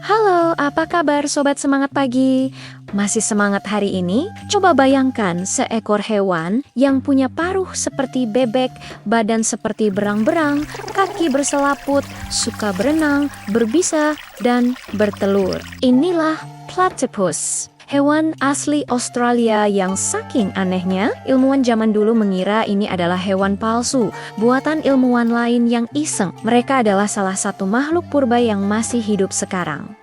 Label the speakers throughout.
Speaker 1: Halo, apa kabar sobat semangat pagi? Masih semangat hari ini? Coba bayangkan seekor hewan yang punya paruh seperti bebek, badan seperti berang-berang, kaki berselaput, suka berenang, berbisa, dan bertelur. Inilah platypus. Hewan asli Australia yang saking anehnya, ilmuwan zaman dulu mengira ini adalah hewan palsu, buatan ilmuwan lain yang iseng. Mereka adalah salah satu makhluk purba yang masih hidup sekarang.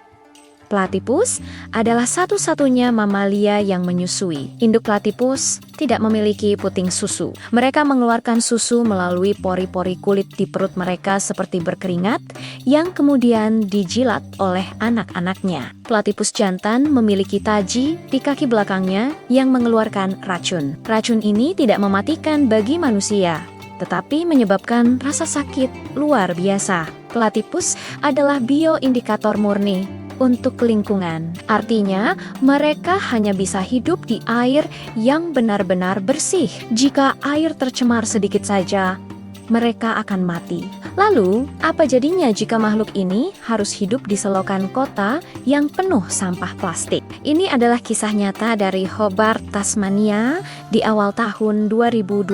Speaker 1: Platypus adalah satu-satunya mamalia yang menyusui. Induk platypus tidak memiliki puting susu. Mereka mengeluarkan susu melalui pori-pori kulit di perut mereka seperti berkeringat, yang kemudian dijilat oleh anak-anaknya. Platypus jantan memiliki taji di kaki belakangnya yang mengeluarkan racun. Racun ini tidak mematikan bagi manusia, tetapi menyebabkan rasa sakit luar biasa. Platypus adalah bioindikator murni untuk lingkungan. Artinya, mereka hanya bisa hidup di air yang benar-benar bersih. Jika air tercemar sedikit saja, mereka akan mati. Lalu, apa jadinya jika makhluk ini harus hidup di selokan kota yang penuh sampah plastik? Ini adalah kisah nyata dari Hobart, Tasmania di awal tahun 2020.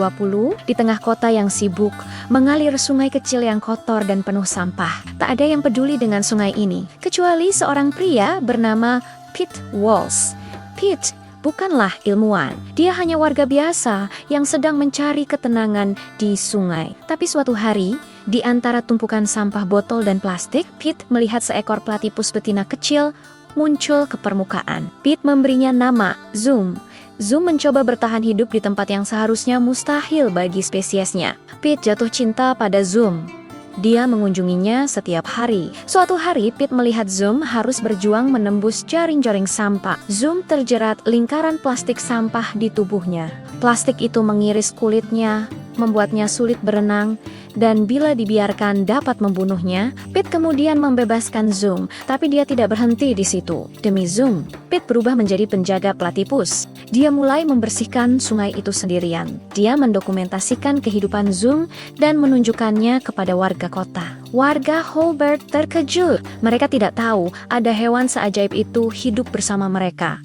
Speaker 1: Di tengah kota yang sibuk, mengalir sungai kecil yang kotor dan penuh sampah. Tak ada yang peduli dengan sungai ini, kecuali seorang pria bernama Pete Walsh. Pete bukanlah ilmuwan, dia hanya warga biasa yang sedang mencari ketenangan di sungai. Tapi suatu hari, di antara tumpukan sampah botol dan plastik, Pete melihat seekor platypus betina kecil muncul ke permukaan. Pete memberinya nama Zoom. Zoom mencoba bertahan hidup di tempat yang seharusnya mustahil bagi spesiesnya. Pete jatuh cinta pada Zoom. Dia mengunjunginya setiap hari. Suatu hari, Pete melihat Zoom harus berjuang menembus jaring-jaring sampah. Zoom terjerat lingkaran plastik sampah di tubuhnya. Plastik itu mengiris kulitnya, membuatnya sulit berenang, dan bila dibiarkan dapat membunuhnya. Pete kemudian membebaskan Zoom, tapi dia tidak berhenti di situ. Demi Zoom, Pete berubah menjadi penjaga platypus. Dia mulai membersihkan sungai itu sendirian. Dia mendokumentasikan kehidupan Zoom dan menunjukkannya kepada warga kota. Warga Hobart terkejut. Mereka tidak tahu ada hewan seajaib itu hidup bersama mereka.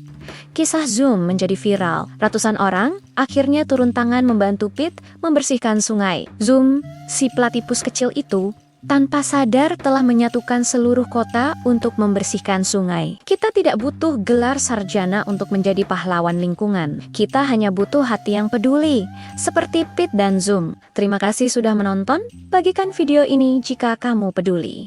Speaker 1: Kisah Zoom menjadi viral. Ratusan orang akhirnya turun tangan membantu Pete membersihkan sungai. Zoom, si platypus kecil itu, tanpa sadar telah menyatukan seluruh kota untuk membersihkan sungai. Kita tidak butuh gelar sarjana untuk menjadi pahlawan lingkungan. Kita hanya butuh hati yang peduli, seperti Pete dan Zoom. Terima kasih sudah menonton. Bagikan video ini jika kamu peduli.